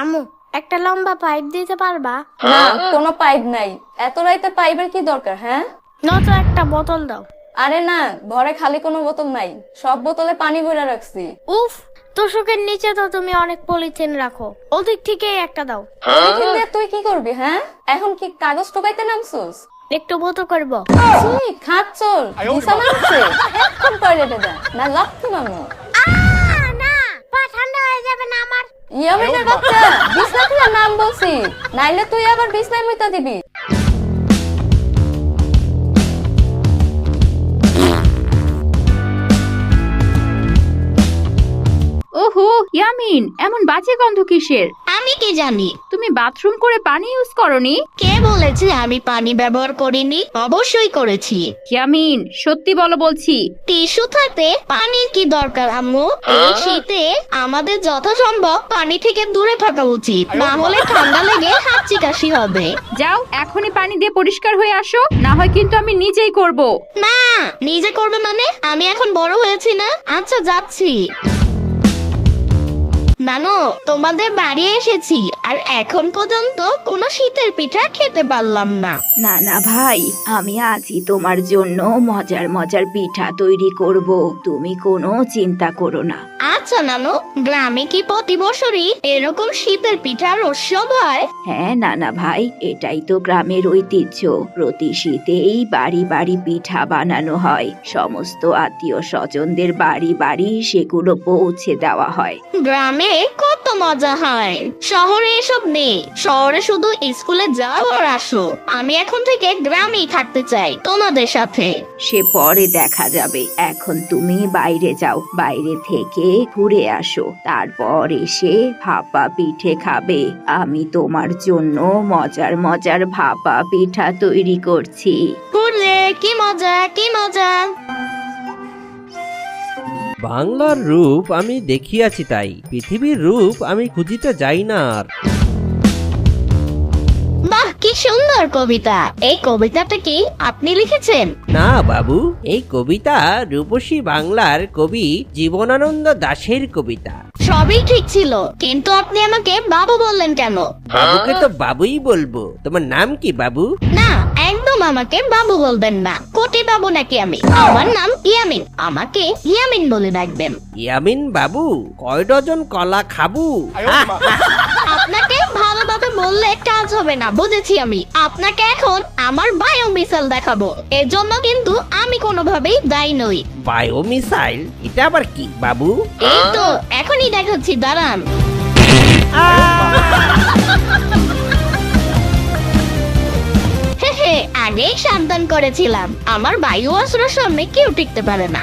আম্মু, একটা লম্বা পাইপ দিতে পারবা? না, কোনো পাইপ নাই। এত রাইতে পাইপের কি দরকার? হ্যাঁ, নয়তো একটা বোতল দাও। আরে না, ঘরে খালি কোনো বোতল নাই, সব বোতলে পানি ভরে রাখছি। উফ, তোষকের নিচে তো তুমি অনেক পলিথিন রাখো, ওদিক থেকেই একটা দাও। পলিথিন দিয়ে তুই কি করবি? হ্যাঁ, এখন কি কাগজ টোকাইতে নামছস? একটু বতো করবো। খাচ্ছল দিশা মারছে, এখন টয়লেটে যা, না লক্ষ্মী মামু। না, পা ঠান্ডা হয়ে যাবে না আমার। ইয়ামিনের বাচ্চা, বিছনা খুলে নাম বলছি, নাইলে তুই আবার বিছনায় মুইতা দিবি। ওহো ইয়ামিন, এমন বাজে গন্ধ কিসের? আমি কি জানি? তুমি বাথরুম করে পানি ইউজ করনি? কে বলেছে আমি পানি ব্যবহার করিনি? অবশ্যই করেছি। ইয়ামিন, সত্যি বলো বলছি। টিস্যু থাকতে পানির কি দরকার আম্মু? এই শীতে আমাদের যথাসম্ভব পানি থেকে দূরে থাকা উচিত, না হলে ঠান্ডা লেগে হাঁচি কাশি হবে। যাও, এখনই পানি দিয়ে পরিষ্কার হয়ে আসো, না হয় কিন্তু আমি নিজেই করব। না, নিজে করবে মানে? আমি এখন বড় হয়েছি না? আচ্ছা, যাচ্ছি। নানু, তোমাদের বাড়ি এসেছি আর এখন পর্যন্ত কোনো শীতের পিঠা খেতে পারলাম না। না না ভাই, আমি আজই তোমার জন্য মজার মজার পিঠা তৈরি করব, তুমি কোনো চিন্তা করো না। আচ্ছা নানু, গ্রামে কি প্রতি বছরই এরকম শীতের পিঠার উৎসব হয়? হ্যাঁ নানা ভাই, এটাই তো গ্রামের ঐতিহ্য। প্রতি শীতেই বাড়ি বাড়ি পিঠা বানানো হয়, সমস্ত আত্মীয় স্বজনদের বাড়ি বাড়ি সেগুলো পৌঁছে দেওয়া হয়। গ্রামে কত মজা হয়, শহরে এসব নেই। শহরে শুধু স্কুলে যাও আর আসো। আমি এখন থেকে গ্রামেই থাকতে চাই তোমাদের সাথে। সে পরে দেখা যাবে, এখন তুমি বাইরে যাও, বাইরে থেকে ঘুরে আসো, তারপর এসে ভাপা পিঠে খাবে। আমি তোমার জন্য মজার মজার ভাপা পিঠা তৈরি করছি। ঘুরলে কি মজা, কি মজা। বাংলার রূপ আমি দেখিয়াছি, তাই পৃথিবীর রূপ আমি খুঁজিতে যাই না আর। বাহ, কি সুন্দর কবিতা। এই কবিতাটা কি আপনি লিখেছেন? না বাবু, এই কবিতা রূপসী বাংলার কবি জীবনানন্দ দাশের কবিতা। সবই ঠিক ছিল, কিন্তু আপনি আমাকে বাবু বললেন কেন? বাবুকে তো বাবুই বলবো। তোমার নাম কি বাবু? না, একদম আমাকে বাবু বলবেন না। কোটি বাবু নাকি আমি? আমার নাম ইয়ামিন, আমাকে ইয়ামিন বলে ডাকবেন। ইয়ামিন বাবু, কয় ডজন কলা খাবু? আপনাকে ভালোভাবে বললে কাজ হবে না, বুঝেছি আমি। আপনাকে এখন আমার বায়ো মিসাইল দেখাবো, এর জন্য কিন্তু আমি কোনোভাবেই দায়ী নই। Bio missile? এটা আবার কি বাবু? এই তো এখনই দেখাচ্ছি, দাঁড়ান। আগেই সাবধান করেছিলাম, আমার বায়ু অস্ত্রের সামনে কেউ টিকতে পারে না।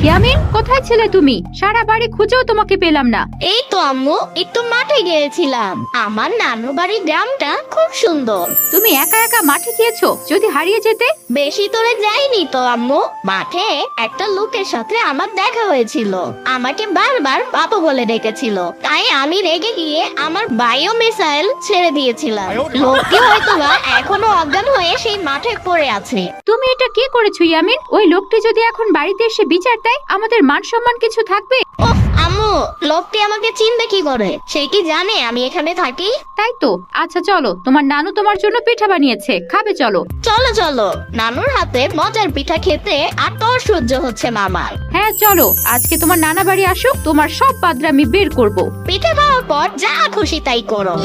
ইয়ামিন, কোথায় ছিলে তুমি? সারা বাড়ি খুঁজেও তোমাকে পেলাম না। এই তো আম্মু, একটু মাঠে গিয়েছিলাম। আমার নানু বাড়ির গ্রামটা খুব সুন্দর। তুমি একা একা মাঠে গিয়েছো? যদি হারিয়ে যেতে? বেশি দূরে যাইনি তো আম্মু, মাঠে একটা লোকের সাথে আমার দেখা হয়েছিল। আমাকে বারবার বাবু বলে ডেকেছিল, তাই আমি রেগে গিয়ে আমার বায়ো মিসাইল ছেড়ে দিয়েছিলাম। লোকটি হয়তোবা এখনো অজ্ঞান হয়ে সেই মাঠে পড়ে আছে। তুমি এটা কি করেছো ইয়ামিন? ওই লোকটি যদি এখন বাড়িতে এসে বিচার দেয়, আমাদের মান সম্মান কিছু থাকবে? ওহ আম্মু, লোকটি আমাকে চিনবে কি করে? সে কি জানে আমি এখানে থাকি? তাই তো। আচ্ছা চলো, তোমার নানু তোমার জন্য পিঠা বানিয়েছে, খাবে চলো। চলো চলো, নানুর হাতে মজার পিঠা খেতে আর তোর সহ্য হচ্ছে না আমার। হ্যাঁ চলো, আজকে তোমার নানা বাড়ি আসুক, তোমার সব বাদরা আমি বের করব। পিঠে খাওয়ার পর যা খুশি তাই করো।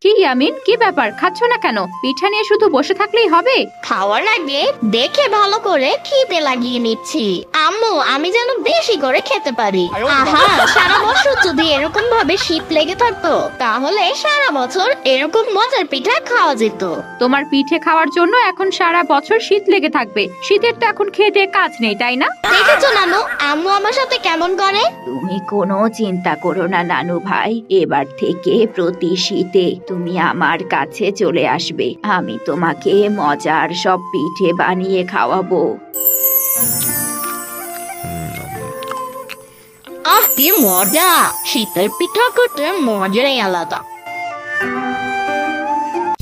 কি ইয়ামিন, কি ব্যাপার? খাচ্ছ না কেন? পিঠা নিয়ে শুধু বসে থাকলেই হবে? খাওয়ার আগে দেখে ভালো করে খিদে লাগিয়ে নিচ্ছি আম্মু, আমি যেন বেশি করে খেতে পারি। আহা, সারা বছর যদি এরকম ভাবে শীত লেগে থাকতো, তাহলে সারা বছর এরকম মজার পিঠা খাওয়া যেত। তোমার পিঠে খাওয়ার জন্য এখন সারা বছর শীত লেগে থাকবে। শীতের তো এখন খেতে কাজ নেই, তাই না? দেখেছো নানু, আম্মু আমার সাথে কেমন করে? তুমি কোনো চিন্তা করো না নানু ভাই, এবার থেকে প্রতি শীতে তুমি আমার কাছে চলে আসবে, আমি তোমাকে মজার সব পিঠে বানিয়ে খাওয়াবো। আহ, কি মজা! শীতের পিঠা করতে মজাই আলাদা।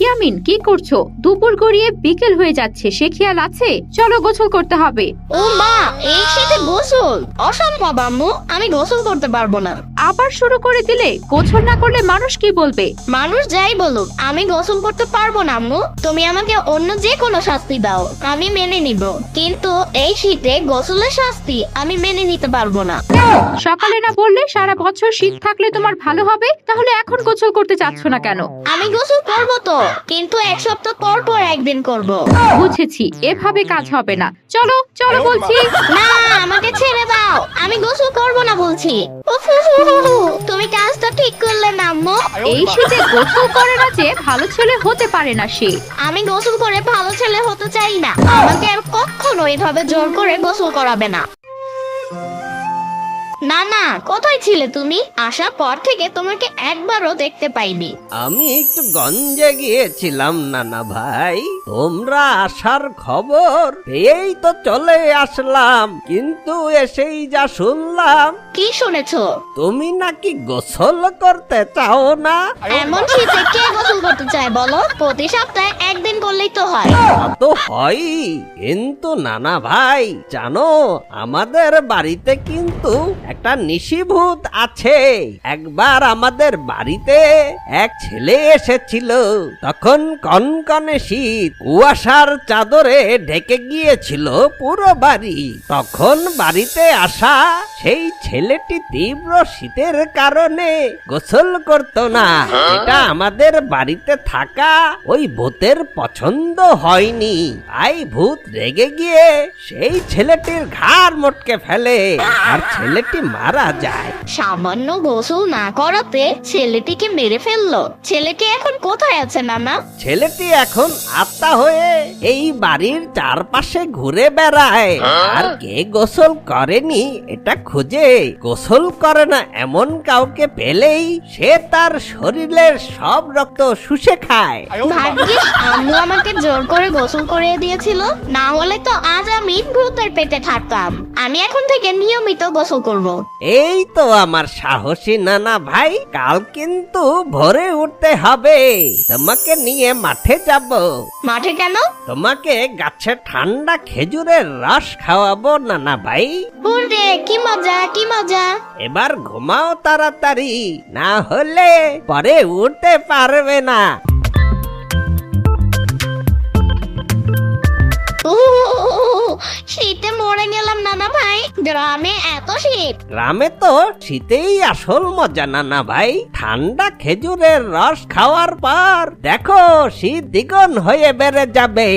ইয়ামিন, ইয়াসমিন কি করছো? দুপুর গড়িয়ে বিকেল হয়ে যাচ্ছে, সে খেয়াল আছে? চলো গোসল করতে হবে। ও মা, এই শীতে গোসল অসম্ভব আম্মু, আমি গোসল করতে পারবো না। আবার শুরু করে দিলে? গোসল না করলে মানুষ কি বলবে? মানুষ যাই বলুক, আমি গোসল করতে পারবো না আম্মু। তুমি আমাকে অন্য যে কোনো শাস্তি দাও, আমি মেনে নিব, কিন্তু এই শীতে গোসলের শাস্তি আমি মেনে নিতে পারবো না। সকালে না বললে সারা বছর শীত থাকলে তোমার ভালো হবে, তাহলে এখন গোসল করতে চাচ্ছ না কেন? আমি গোসল করবো তো, কিন্তু এক সপ্তাহ পর পর একদিন করব। বুঝেছি, এভাবে কাজ হবে না। চলো চলো বলছি। না, আমাকে ছেড়ে দাও, আমি গোসল করবো না বলছি। উফ, তুমি কাজটা ঠিক করলে না আম্মু। এই শীতে গোসল করে না যে ভালো ছেলে হতে পারে না সে। আমি গোসল করে ভালো ছেলে হতে চাই না, আমাকে আর কখনো এভাবে জোর করে গোসল করাবে না। না না, কোথায় ছিলে তুমি? আসার পর থেকে তোমাকে একবারও দেখতে পাইনি। আমি একটু গঞ্জে গিয়েছিলাম নানা ভাই, তোমরা আসার খবর পেয়েই তো চলে আসলাম, কিন্তু এসেই যা শুনলাম কি শুনেছো? তুমি নাকি গোসল করতে চাও না। এমন শীতে কে গোসল করতে চায় বলো? প্রতি সপ্তাহে একদিন করলেই তো হয়। তা তো হয়, কিন্তু নানা ভাই জানো, আমাদের বাড়িতে কিন্তু একটা নিশিভূত আছে। একবার আমাদের বাড়িতে এক ছেলে এসেছিল, তখন কনকনে শীত, কুয়াশার চাদরে ঢেকে গিয়েছিল পুরো বাড়ি। তখন বাড়িতে আসা সেই ছেলেটি তীব্র শীতের কারণে গোসল করত না। এটা আমাদের বাড়িতে থাকা ওই ভূতের পছন্দ হয়নি, তাই ভূত রেগে গিয়ে সেই ছেলেটির ঘাড় মটকে ফেলে, আর ছেলেটি মারা যায়। সামান্য গোসল না করাতে ছেলেটিকে মেরে ফেললো। ছেলেটি এখন কোথায় আছে নানা? ছেলেটি এখন আত্মা হয়ে এই বাড়ির চারপাশে ঘুরে বেড়ায়, আর কে গোসল করেনি এটা খুঁজে গোসল করে না এমন কাউকে পেলেই সে তার শরীরের সব রক্ত শুষে খায়। ভাগ্যিস আম্মু আমাকে জোর করে গোসল করিয়ে দিয়েছিল, না হলে তো আজ আমি ভূতের পেটে থাকতাম। আমি এখন থেকে নিয়মিত গোসল করব। এই তো আমার সাহসী নানা ভাই, কাল কিন্তু ভোরে উঠতে হবে, তোমাকে নিয়ে মাঠে যাব। মাঠে কেন? তোমাকে গাছের ঠান্ডা খেজুরের রস খাওয়াবো নানা ভাই। হুররে, কি মজা কি মজা। এবার ঘুমাও তাড়াতাড়ি, না হলে পরে উঠতে পারবে না। শীতে মরে গেলাম নানা ভাই, গ্রামে এত শীত। গ্রামে তো শীতেই আসল মজা নানা ভাই, ঠান্ডা খেজুরের রস খাওয়ার পর দেখো শীত দ্বিগুণ হয়ে বেড়ে যাবে।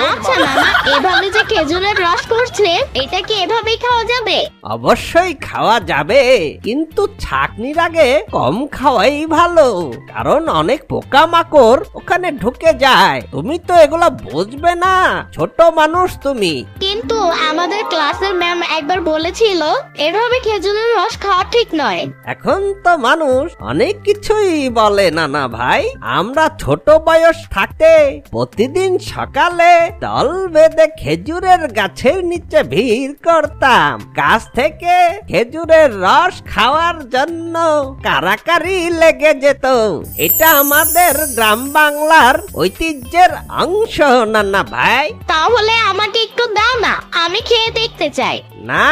আচ্ছা নানা, এভাবে যে খেজুরের রস করছে, এটা কি এভাবেই খাওয়া যাবে? অবশ্যই খাওয়া যাবে, কিন্তু ছাঁকনির আগে কম খাওয়াই ভালো, কারণ অনেক পোকামাকড় ওখানে ঢুকে যায়। তুমি তো এগুলো বুঝবে না, ছোট মানুষ তুমি। কিন্তু আমাদের ক্লাসের ম্যাম একবার বলেছিল এভাবে খেজুরের রস খাওয়া ঠিক নয়। এখন তো মানুষ অনেক কিছুই বলে নানা ভাই। আমরা ছোট বয়স থাকতে প্রতিদিন সকালে দল বেঁধে খেজুরের গাছের নিচে ভিড় করতাম, গাছ থেকে খেজুরের রস খাওয়ার জন্য কারাকারি লেগে যেত। এটা আমাদের গ্রাম বাংলার ঐতিহ্যের অংশ নানা ভাই। তাহলে আমাকে একটু দাও না, আমি খেয়ে দেখতে চাই। না,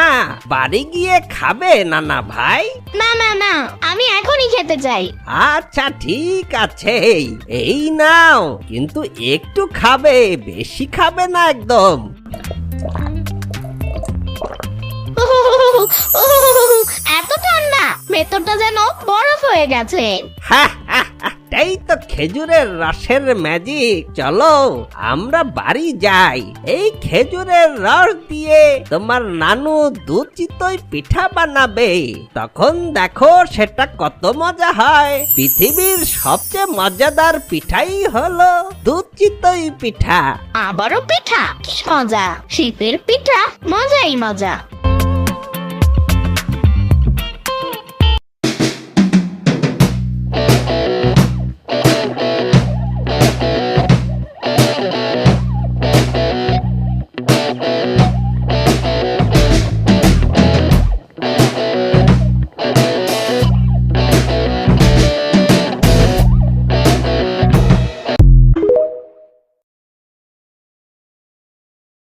বাড়ি গিয়ে খাবে নানা ভাই। না না না, আমি এখনই খেতে চাই। আচ্ছা ঠিক আছে, এই নাও, কিন্তু একটু খাবে, বেশি খাবে না একদম। এত ঠান্ডা, ভেতরটা যেন বরফ হয়ে গেছে। এই তো খেজুরের রসের ম্যাজিক। চলো আমরা বাড়ি যাই, এই খেজুরের রস দিয়ে তোমার নানু দুধ চিতই পিঠা বানাবে, তখন দেখো সেটা কত মজা হয়। পৃথিবীর সবচেয়ে মজাদার পিঠাই হলো দুধ চিতই পিঠা। আবারও পিঠা, কি মজা! শীতের পিঠা মজাই মজা।